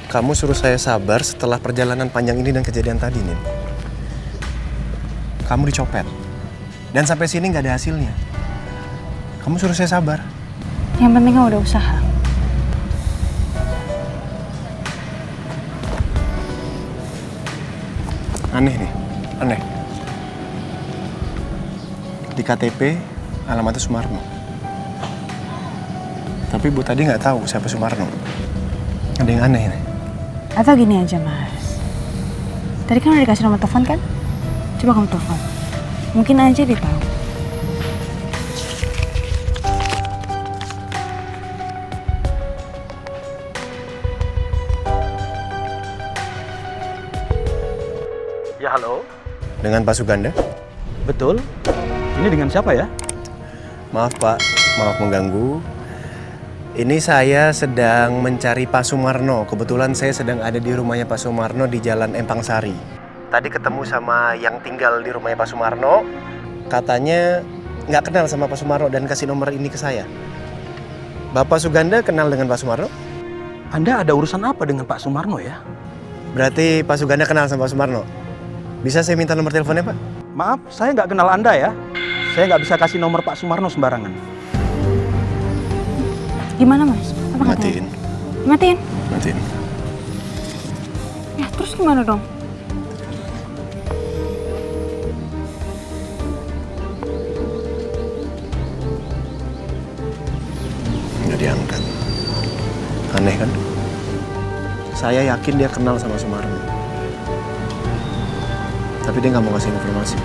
Kamu suruh saya sabar setelah perjalanan panjang ini dan kejadian tadi, Nin. Kamu dicopet. Dan sampai sini nggak ada hasilnya. Kamu suruh saya sabar. Yang penting kamu udah usaha. Aneh nih, aneh. Di KTP alamatnya Sumarno. Tapi Bu tadi nggak tahu siapa Sumarno. Ada yang aneh nih. Atau gini aja, Mas. Tadi kan udah dikasih nomor telepon kan? Coba kamu telepon. Mungkin aja dia tahu. Ya halo, Dengan Pak Suganda? betul. Ini dengan siapa ya? Maaf Pak, maaf mengganggu. Ini saya sedang mencari Pak Sumarno. Kebetulan saya sedang ada di rumahnya Pak Sumarno di Jalan Empang Sari. Tadi ketemu sama yang tinggal di rumahnya Pak Sumarno. Katanya nggak kenal sama Pak Sumarno dan kasih nomor ini ke saya. Bapak Suganda kenal dengan Pak Sumarno? Anda ada urusan apa dengan Pak Sumarno ya? Berarti Pak Suganda kenal sama Pak Sumarno? Bisa saya minta nomor teleponnya Pak? Maaf, saya nggak kenal Anda ya. Saya nggak bisa kasih nomor Pak Sumarno sembarangan. Gimana, Mas? Apa Matiin. katanya? Matiin. Matiin. Ya, terus gimana dong? Nggak diangkat. Aneh kan? Saya yakin dia kenal sama Sumarno. Tapi dia nggak mau ngasih informasi.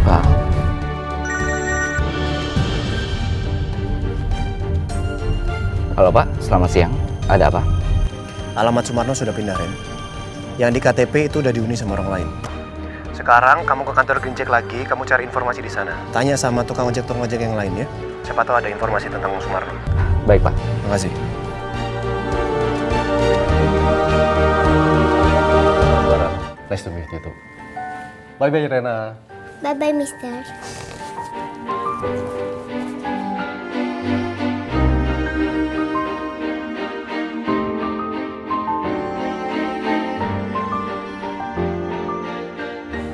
Pak. Halo Pak, selamat siang. Ada apa? Alamat Sumarno sudah pindah, Ren. Yang di KTP itu udah dihuni sama orang lain. Sekarang kamu ke kantor Ginjek lagi, kamu cari informasi di sana. Tanya sama tukang ojek yang lain ya. Siapa tahu ada informasi tentang Sumarno. Baik Pak. Makasih. Nice to meet you too. Bye-bye Rena. Bye-bye, Mister.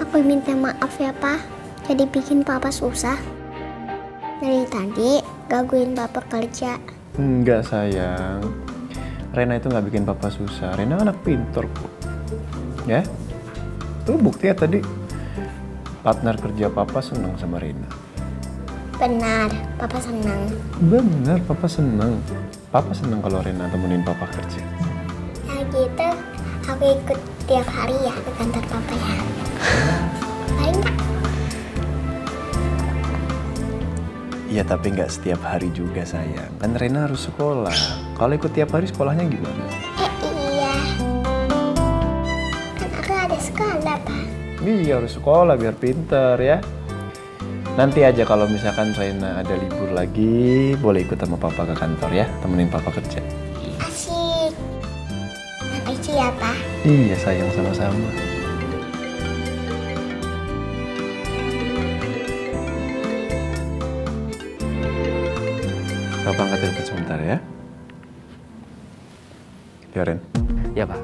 Aku minta maaf ya, Pak. Jadi bikin Papa susah. Dari tadi gangguin Papa kerja. Enggak sayang. Rena itu nggak bikin papa susah. Rena anak pintar kok. Ya? Tuh bukti ya tadi. Partner kerja papa seneng sama Rena. Benar, Papa senang. Bener, papa seneng. Papa seneng kalau Rena temenin papa kerja. Ya gitu, aku ikut tiap hari ya ke kantor Papa ya. Baik nggak? Iya tapi nggak setiap hari juga sayang. Kan Rena harus sekolah. Kalau ikut tiap hari sekolahnya gimana? Iya. Kan aku ada sekolah, Pak. Iya harus sekolah biar pinter ya. Nanti aja kalau misalkan Rena ada libur lagi, boleh ikut sama papa ke kantor ya, temenin papa kerja. Asik. Makasih ya, Pak. Iya sayang sama-sama. Papa angkat telepon sebentar ya. Ya Ren. Ya Pak.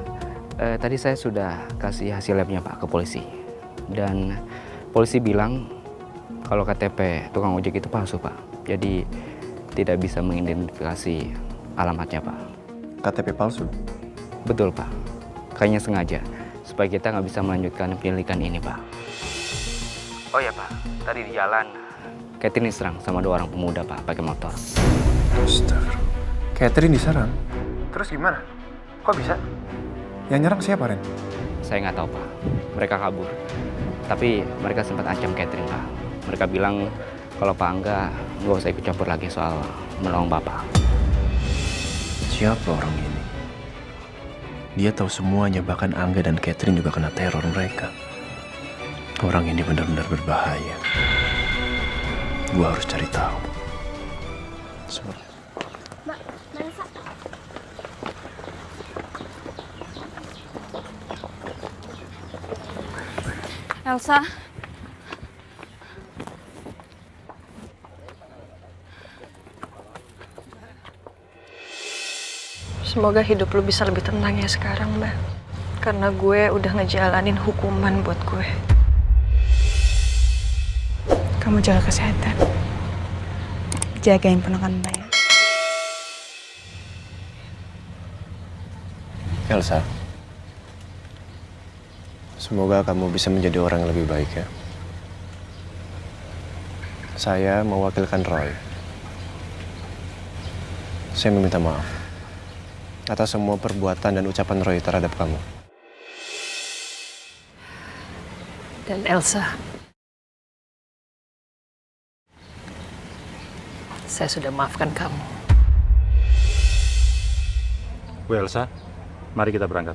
Tadi saya sudah kasih hasil labnya Pak ke polisi. Dan polisi bilang kalau KTP tukang ojek itu palsu Pak. Jadi tidak bisa mengidentifikasi alamatnya Pak. KTP palsu? Betul Pak. Kayaknya sengaja supaya kita nggak bisa melanjutkan penyelidikan ini Pak. Oh ya Pak, tadi di jalan Catherine diserang sama 2 orang pemuda Pak pakai motor. Astaga. Catherine diserang? Terus gimana? Kok bisa? Yang nyerang siapa Ren? Saya nggak tahu Pak. Mereka kabur. Tapi mereka sempat ancam Catherine Pak. Mereka bilang kalau Pak Angga nggak usah ikut campur lagi soal menolong Bapak. Siapa orang ini? Dia tahu semuanya, bahkan Angga dan Catherine juga kena teror mereka. Orang ini benar-benar berbahaya. Gua harus cari tahu. Sebentar. Mbak, Elsa. Elsa. Semoga hidup lu bisa lebih tenang ya sekarang, Mbak. Karena gue udah ngejalanin hukuman buat gue. Kamu jaga kesehatan. Jagain ponakan Mbak ya. Elsa, semoga kamu bisa menjadi orang yang lebih baik ya. Saya mewakilkan Roy. Saya meminta maaf atas semua perbuatan dan ucapan Roy terhadap kamu. Dan Elsa, saya sudah maafkan kamu. Bu Elsa, mari kita berangkat.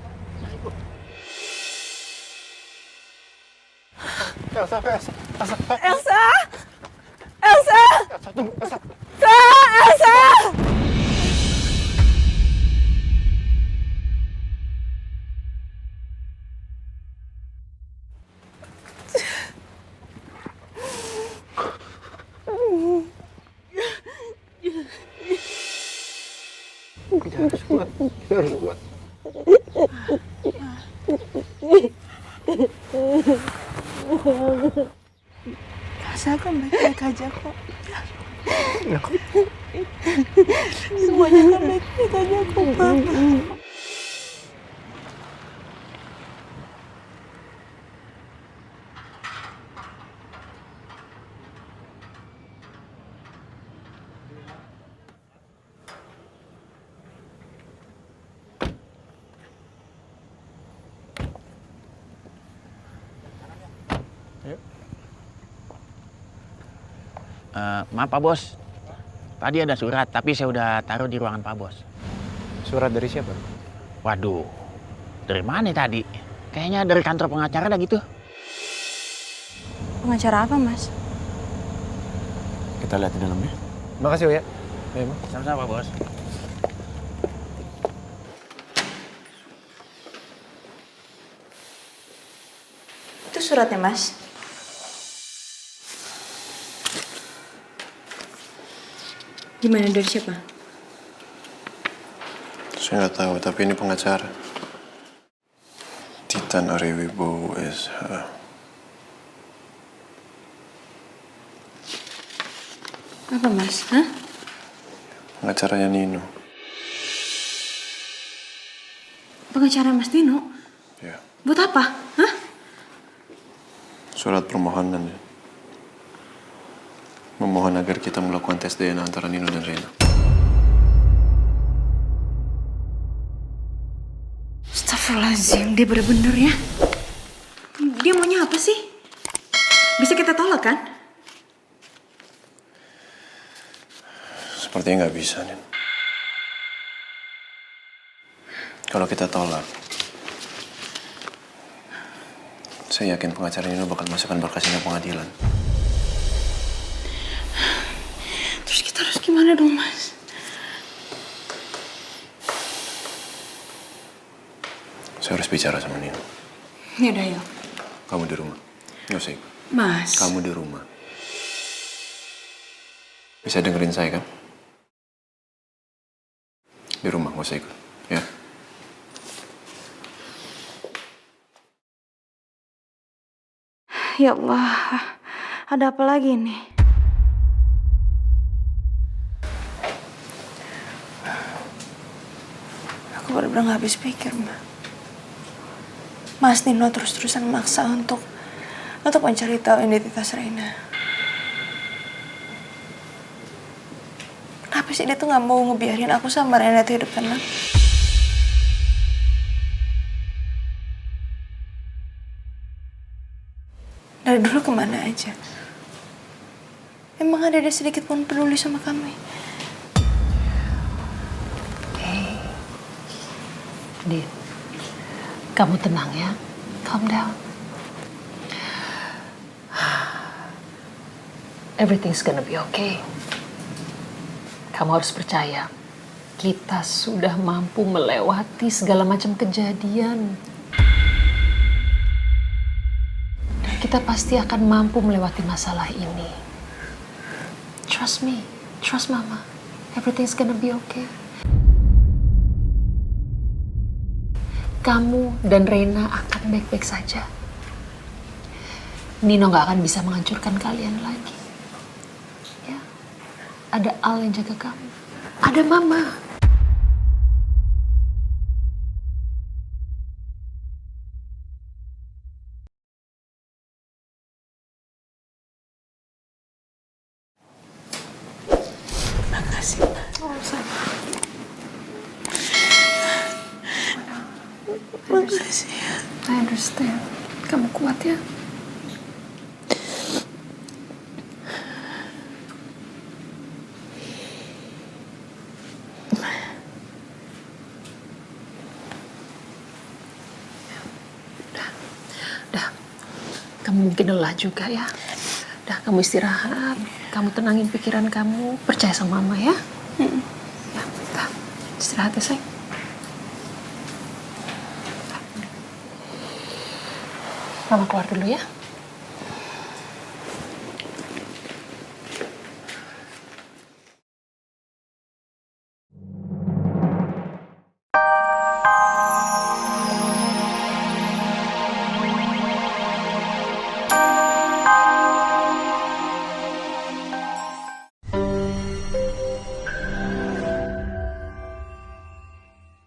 Elsa kan baik-baik aja kok. Semuanya kan baik-baik aja kok, Papa. Maaf Pak Bos, tadi ada surat tapi saya udah taruh di ruangan Pak Bos. Surat dari siapa? Waduh, dari mana tadi? Kayaknya dari kantor pengacara dah gitu. Pengacara apa, Mas? Kita lihat di dalamnya. Makasih ya. Ayo, Ma. Sama-sama Pak Bos. Itu suratnya, Mas. Gimana, dari siapa? Saya nggak tahu, tapi ini pengacara. Titan Ariwibowo SH. Apa, Mas? Hah? Pengacaranya Nino. Pengacara Mas Dino? Ya. Buat apa? Hah? Surat permohonan ya. Memohon agar kita melakukan tes DNA antara Nino dan Rena. Astagfirullahaladzim, dia bener-bener ya. Dia maunya apa sih? Bisa kita tolak kan? Sepertinya nggak bisa, Nin. Kalau kita tolak, saya yakin pengacara Nino bakal masukkan berkas ini ke pengadilan. Terus kita harus gimana dong, Mas? Saya harus bicara sama Nino. Yaudah, yuk. Kamu di rumah. Nggak usah ikut. Mas. Kamu di rumah. Bisa dengerin saya kan? Di rumah, nggak usah ikut. Ya. Ya Allah, ada apa lagi nih? Aku benar-benar nggak habis pikir, Mbak. Mas Nino terus-terusan maksa untuk mencari tahu identitas Reina. Kenapa sih dia tuh nggak mau ngebiarin aku sama Reina itu hidup tenang? Dari dulu kemana aja? Emang ada sedikit pun peduli sama kami? Din, kamu tenang ya. Calm down. Everything's gonna be okay. Kamu harus percaya. Kita sudah mampu melewati segala macam kejadian. Dan kita pasti akan mampu melewati masalah ini. Trust me. Trust Mama. Everything's gonna be okay. kamu dan Rena akan baik-baik saja. Nino gak akan bisa menghancurkan kalian lagi. Ya, ada Al yang jaga kamu. Ada Mama. Makasih. Oh, sayang. Makasih ya. I understand. Kamu kuat ya. Udah. Kamu mungkin lelah juga ya. Udah, kamu istirahat. Kamu tenangin pikiran kamu. Percaya sama Mama ya. Ya, udah. Istirahat ya, sayang. Mama keluar dulu ya.